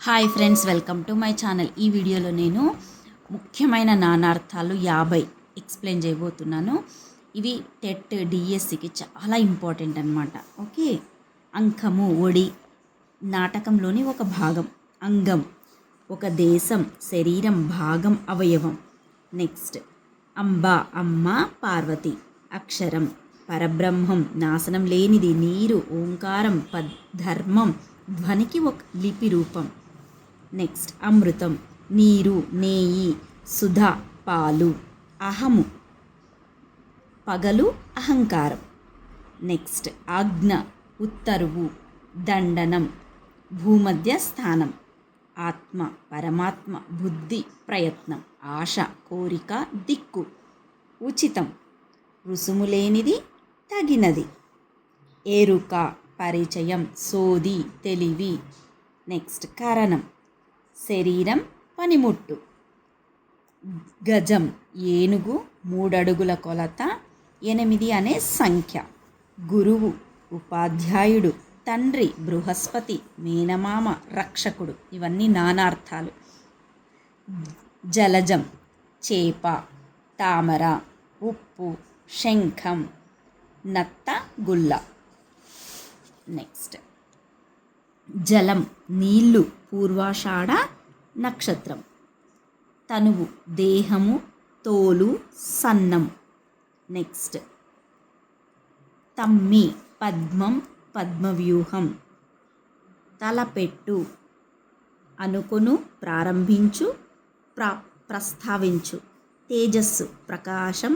Hi friends, welcome to my channel. ఈ వీడియోలో నేను ముఖ్యమైన నానార్థాలు 50 ఎక్స్ప్లెయిన్ చేయబోతున్నాను. ఇవి టెట్ డిఎస్సికి చాలా ఇంపార్టెంట్ అనమాట. ఓకే, అంకము ఒడి నాటకంలోని ఒక భాగం. అంగం ఒక దేశం, శరీరం, భాగం, అవయవం. నెక్స్ట్ అంబ అమ్మ పార్వతి. అక్షరం పరబ్రహ్మం, నాశనం లేనిది. నీరు ఓంకారం, ధర్మం ధ్వనికి ఒక లిపి రూపం. నెక్స్ట్ అమృతం నీరు, నేయి, సుధ పాలు. అహము పగలు, అహంకారం. నెక్స్ట్ ఆజ్ఞ ఉత్తరువు, దండనం భూమధ్య స్థానం. ఆత్మ పరమాత్మ, బుద్ధి ప్రయత్నం. ఆశ కోరిక, దిక్కు. ఉచితం రుసుము లేనిది, తగినది. ఎరుక పరిచయం, సోది తెలివి. నెక్స్ట్ కరణం శరీరం, పనిముట్టు. గజం ఏనుగు, 3 అడుగుల కొలత, 8 అనే సంఖ్య. గురువు ఉపాధ్యాయుడు, తండ్రి బృహస్పతి, మేనమామ రక్షకుడు. ఇవన్నీ నానార్థాలు. జలజం చేప, తామర, ఉప్పు, శంఖం, నత్త, గుల్ల. నెక్స్ట్ జలం నీళ్ళు, పూర్వాషాఢ నక్షత్రం. తనువు దేహము, తోలు, సన్నం. నెక్స్ట్ తమ్మి పద్మం, పద్మవ్యూహం. తలపెట్టు అనుకొను, ప్రారంభించు, ప్రస్తావించు. తేజస్సు ప్రకాశం,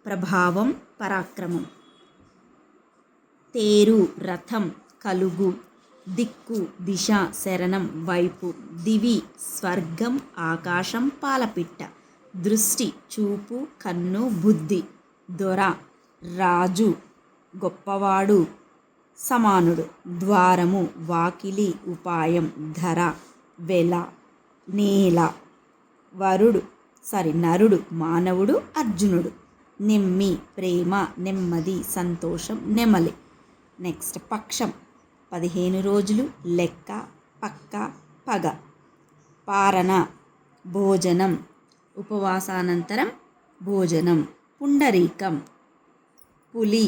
ప్రభావం, పరాక్రమం. తేరు రథం, కలుగు. దిక్కు దిశ, శరణం, వైపు. దివి స్వర్గం, ఆకాశం, పాలపిట్ట. దృష్టి చూపు, కన్ను, బుద్ధి. దొర రాజు, గొప్పవాడు, సమానుడు. ద్వారము వాకిలి, ఉపాయం. ధర వెల, నేల. నరుడు మానవుడు, అర్జునుడు. నెమ్మి ప్రేమ, నెమ్మది, సంతోషం, నెమలి. నెక్స్ట్ పక్షం 15 రోజులు, లెక్క, పక్క, పగ. పారణ భోజనం, ఉపవాసానంతరం భోజనం. పుండరీకం పులి,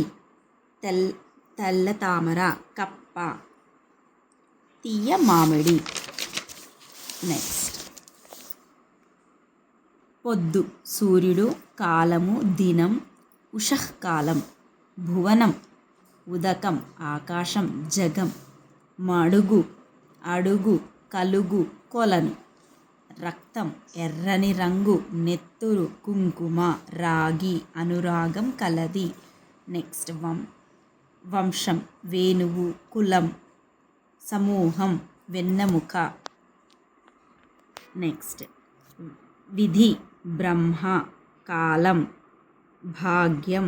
తెల్ల తామర, కప్ప, తీయ మామిడి. నెక్స్ట్ పొద్దు సూర్యుడు, కాలము దినం, ఉషఃకాలం. భువనం ఉదకం, ఆకాశం, జగం. మడుగు అడుగు, కలుగు, కొలను. రక్తం ఎర్రని రంగు, నెత్తురు, కుంకుమ, రాగి, అనురాగం కలది. నెక్స్ట్ వంశం వేణువు, కులం. సమూహం వెన్నెముక. నెక్స్ట్ విధి బ్రహ్మ, కాలం, భాగ్యం,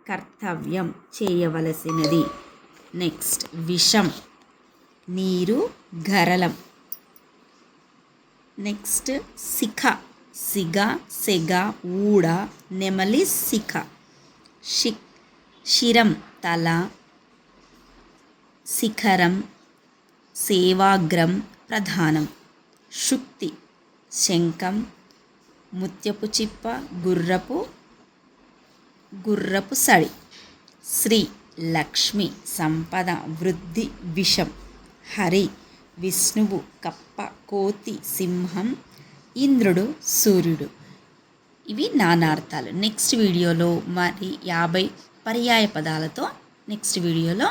కర్తవ్యం, చేయవలసినది. నెక్స్ట్ విషం నీరు, గరళం. నెక్స్ట్ శిఖ సిగ, సెగ, ఊడ, నెమలి, శిఖ. శిరం తల, శిఖరం, సేవాగ్రం, ప్రధానం. శుక్తి శంఖం, ముత్యపు చిప్ప, గుర్రపు సడి. శ్రీ లక్ష్మి సంపద, వృద్ధి, విషం. హరి విష్ణువు, కప్ప, కోతి, సింహం. ఇంద్రుడు సూర్యుడు. ఇవి నానార్థాలు. నెక్స్ట్ వీడియోలో మరి 50 పర్యాయ పదాలతో నెక్స్ట్ వీడియోలో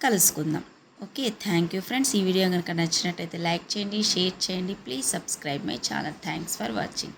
కలుసుకుందాం. Okay, thank you friends. ఈ వీడియో కనుక నచ్చినట్టయితే లైక్ చేయండి, షేర్ చేయండి. Please subscribe my channel. Thanks for watching.